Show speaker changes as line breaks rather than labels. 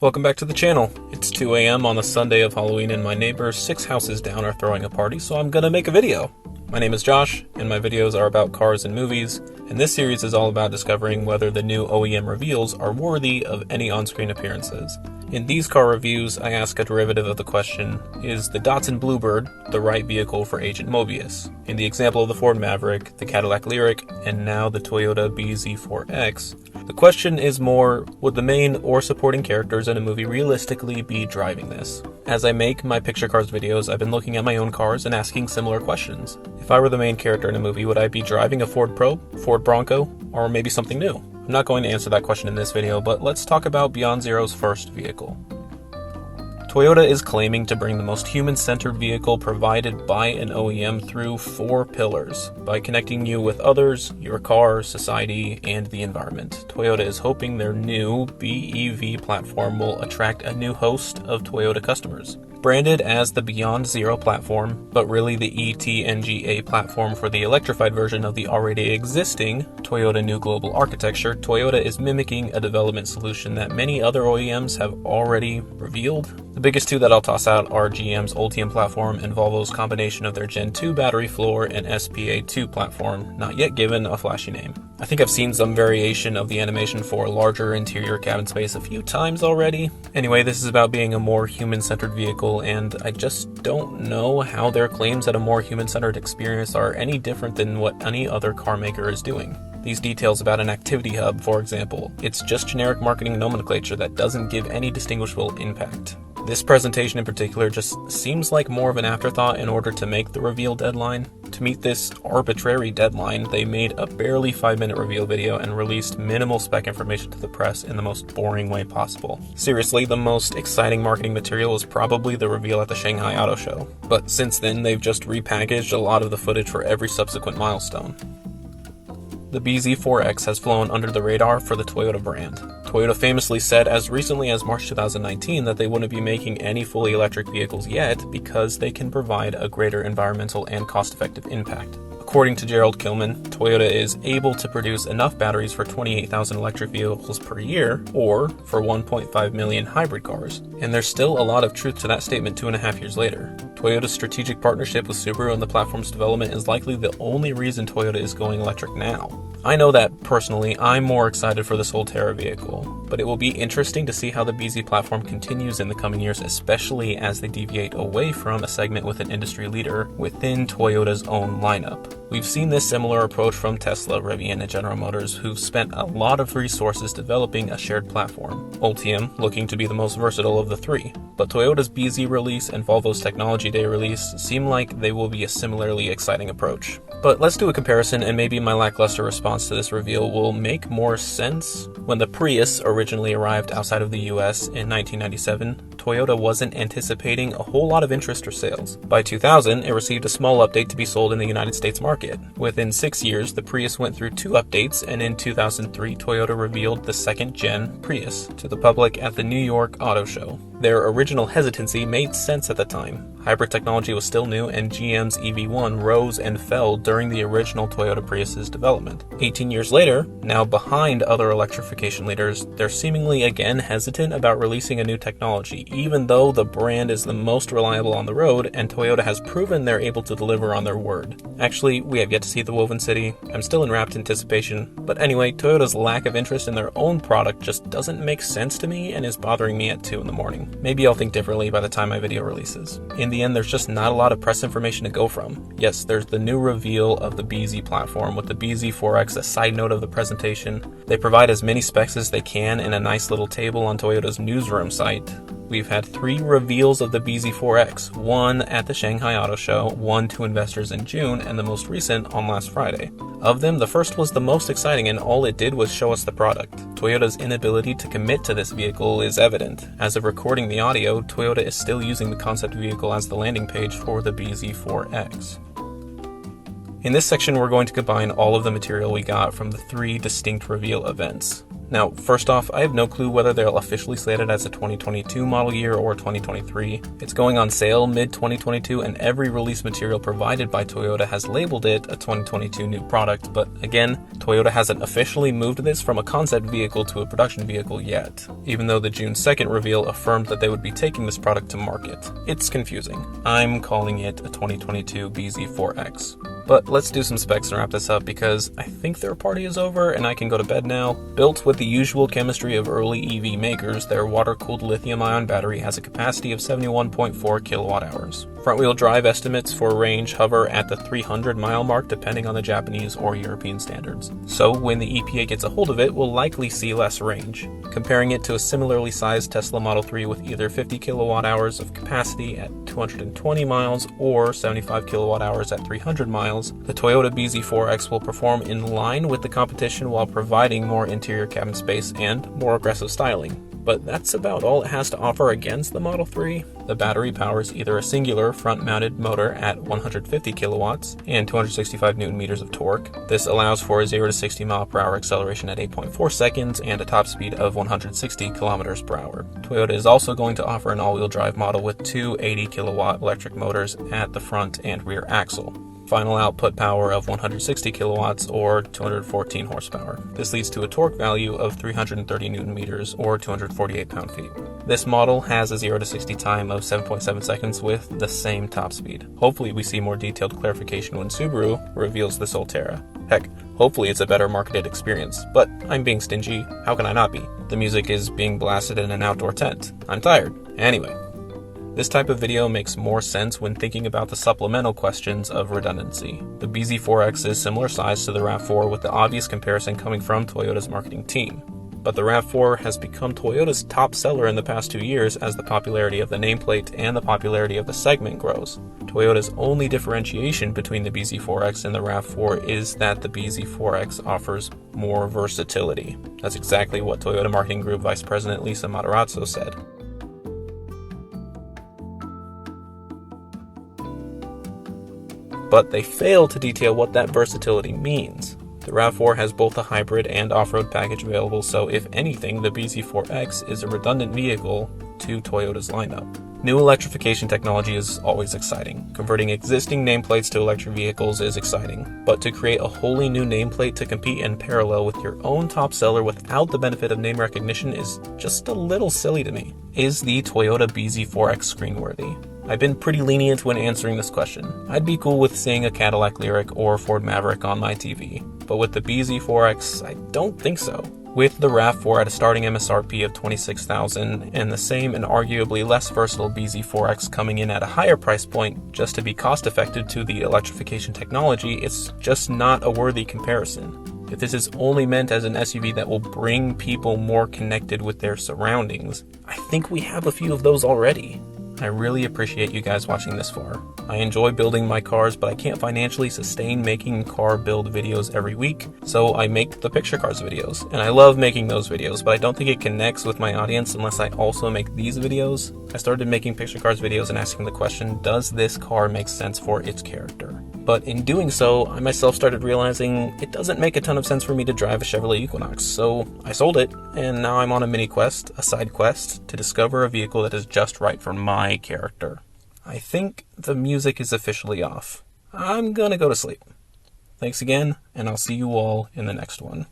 Welcome back to the channel. It's 2 a.m. on the Sunday of Halloween and my neighbors 6 houses down are throwing a party, so I'm gonna make a video. My name is Josh, and my videos are about cars and movies, and this series is all about discovering whether the new OEM reveals are worthy of any on-screen appearances. In these car reviews, I ask a derivative of the question, is the Datsun Bluebird the right vehicle for Agent Mobius? In the example of the Ford Maverick, the Cadillac Lyriq, and now the Toyota BZ4X, the question is more, would the main or supporting characters in a movie realistically be driving this? As I make my picture cars videos, I've been looking at my own cars and asking similar questions. If I were the main character in a movie, would I be driving a Ford Probe, Ford Bronco, or maybe something new? I'm not going to answer that question in this video, but let's talk about Beyond Zero's first vehicle. Toyota is claiming to bring the most human-centered vehicle provided by an OEM through 4 pillars. By connecting you with others, your car, society, and the environment. Toyota is hoping their new BEV platform will attract a new host of Toyota customers. Branded as the Beyond Zero platform, but really the ETNGA platform for the electrified version of the already existing Toyota New Global Architecture, Toyota is mimicking a development solution that many other OEMs have already revealed. The biggest two that I'll toss out are GM's Ultium platform and Volvo's combination of their Gen 2 battery floor and SPA2 platform, not yet given a flashy name. I think I've seen some variation of the animation for larger interior cabin space a few times already. Anyway, this is about being a more human-centered vehicle, and I just don't know how their claims at a more human-centered experience are any different than what any other car maker is doing. These details about an activity hub, for example, it's just generic marketing nomenclature that doesn't give any distinguishable impact. This presentation in particular just seems like more of an afterthought in order to make the reveal deadline. To meet this arbitrary deadline, they made a barely 5-minute reveal video and released minimal spec information to the press in the most boring way possible. Seriously, the most exciting marketing material was probably the reveal at the Shanghai Auto Show, but since then they've just repackaged a lot of the footage for every subsequent milestone. The BZ4X has flown under the radar for the Toyota brand. Toyota famously said as recently as March 2019 that they wouldn't be making any fully electric vehicles yet because they can provide a greater environmental and cost-effective impact. According to Gerald Kilman, Toyota is able to produce enough batteries for 28,000 electric vehicles per year, or for 1.5 million hybrid cars. And there's still a lot of truth to that statement 2.5 years later. Toyota's strategic partnership with Subaru and the platform's development is likely the only reason Toyota is going electric now. I know that, personally, I'm more excited for this Ulterra vehicle, but it will be interesting to see how the BZ platform continues in the coming years, especially as they deviate away from a segment with an industry leader within Toyota's own lineup. We've seen this similar approach from Tesla, Rivian, and General Motors, who've spent a lot of resources developing a shared platform. Ultium looking to be the most versatile of the three, but Toyota's BZ release and Volvo's Technology Day release seem like they will be a similarly exciting approach. But let's do a comparison, and maybe my lackluster response to this reveal will make more sense. When the Prius originally arrived outside of the US in 1997, Toyota wasn't anticipating a whole lot of interest or sales. By 2000, it received a small update to be sold in the United States market. Within 6 years, the Prius went through 2 updates, and in 2003, Toyota revealed the second-gen Prius to the public at the New York Auto Show. Their original hesitancy made sense at the time. Hybrid technology was still new, and GM's EV1 rose and fell during the original Toyota Prius's development. 18 years later, now behind other electrification leaders, they're seemingly again hesitant about releasing a new technology, even though the brand is the most reliable on the road, and Toyota has proven they're able to deliver on their word. Actually, we have yet to see the Woven City. I'm still in rapt anticipation, but anyway, Toyota's lack of interest in their own product just doesn't make sense to me and is bothering me at 2 in the morning. Maybe I'll think differently by the time my video releases. In the end, there's just not a lot of press information to go from. Yes, there's the new reveal of the BZ platform with the BZ4X, a side note of the presentation. They provide as many specs as they can in a nice little table on Toyota's newsroom site. We've had 3 reveals of the BZ4X, 1 at the Shanghai Auto Show, 1 to investors in June, and the most recent on last Friday. Of them, the first was the most exciting, and all it did was show us the product. Toyota's inability to commit to this vehicle is evident. As of recording the audio, Toyota is still using the concept vehicle as the landing page for the BZ4X. In this section, we're going to combine all of the material we got from the 3 distinct reveal events. Now, first off, I have no clue whether they'll officially slate it as a 2022 model year or 2023. It's going on sale mid-2022, and every release material provided by Toyota has labeled it a 2022 new product, but again, Toyota hasn't officially moved this from a concept vehicle to a production vehicle yet, even though the June 2nd reveal affirmed that they would be taking this product to market. It's confusing. I'm calling it a 2022 BZ4X. But let's do some specs and wrap this up because I think their party is over and I can go to bed now. Built with the usual chemistry of early EV makers, their water-cooled lithium-ion battery has a capacity of 71.4 kilowatt hours. Front-wheel drive estimates for range hover at the 300-mile mark depending on the Japanese or European standards. So when the EPA gets a hold of it, we'll likely see less range. Comparing it to a similarly sized Tesla Model 3 with either 50 kilowatt hours of capacity at 220 miles or 75 kilowatt hours at 300 miles, the Toyota BZ4X will perform in line with the competition while providing more interior cabin space and more aggressive styling. But that's about all it has to offer against the Model 3. The battery powers either a singular front-mounted motor at 150 kilowatts and 265 newton meters of torque. This allows for a 0 to 60 mile per hour acceleration at 8.4 seconds and a top speed of 160 kilometers per hour. Toyota is also going to offer an all-wheel drive model with two 80 kilowatt electric motors at the front and rear axle. Final output power of 160 kilowatts or 214 horsepower. This leads to a torque value of 330 newton meters or 248 pound-feet. This model has a 0 to 60 time of 7.7 seconds with the same top speed. Hopefully we see more detailed clarification when Subaru reveals the Solterra. Heck, hopefully it's a better marketed experience, but I'm being stingy. How can I not be? The music is being blasted in an outdoor tent. I'm tired. Anyway. This type of video makes more sense when thinking about the supplemental questions of redundancy. The BZ4X is similar size to the RAV4 with the obvious comparison coming from Toyota's marketing team. But the RAV4 has become Toyota's top seller in the past 2 years as the popularity of the nameplate and the popularity of the segment grows. Toyota's only differentiation between the BZ4X and the RAV4 is that the BZ4X offers more versatility. That's exactly what Toyota Marketing Group Vice President Lisa Matarazzo said. But they fail to detail what that versatility means. The RAV4 has both a hybrid and off-road package available, so if anything, the BZ4X is a redundant vehicle to Toyota's lineup. New electrification technology is always exciting. Converting existing nameplates to electric vehicles is exciting, but to create a wholly new nameplate to compete in parallel with your own top seller without the benefit of name recognition is just a little silly to me. Is the Toyota BZ4X screen-worthy? I've been pretty lenient when answering this question. I'd be cool with seeing a Cadillac Lyriq or Ford Maverick on my TV, but with the BZ4X, I don't think so. With the RAV4 at a starting MSRP of $26,000 and the same and arguably less versatile BZ4X coming in at a higher price point just to be cost-effective to the electrification technology, it's just not a worthy comparison. If this is only meant as an SUV that will bring people more connected with their surroundings, I think we have a few of those already. I really appreciate you guys watching this far. I enjoy building my cars, but I can't financially sustain making car build videos every week, so I make the picture cars videos. And I love making those videos, but I don't think it connects with my audience unless I also make these videos. I started making picture cars videos and asking the question, does this car make sense for its character? But in doing so, I myself started realizing it doesn't make a ton of sense for me to drive a Chevrolet Equinox, so I sold it, and now I'm on a mini quest, a side quest, to discover a vehicle that is just right for my character. I think the music is officially off. I'm gonna go to sleep. Thanks again, and I'll see you all in the next one.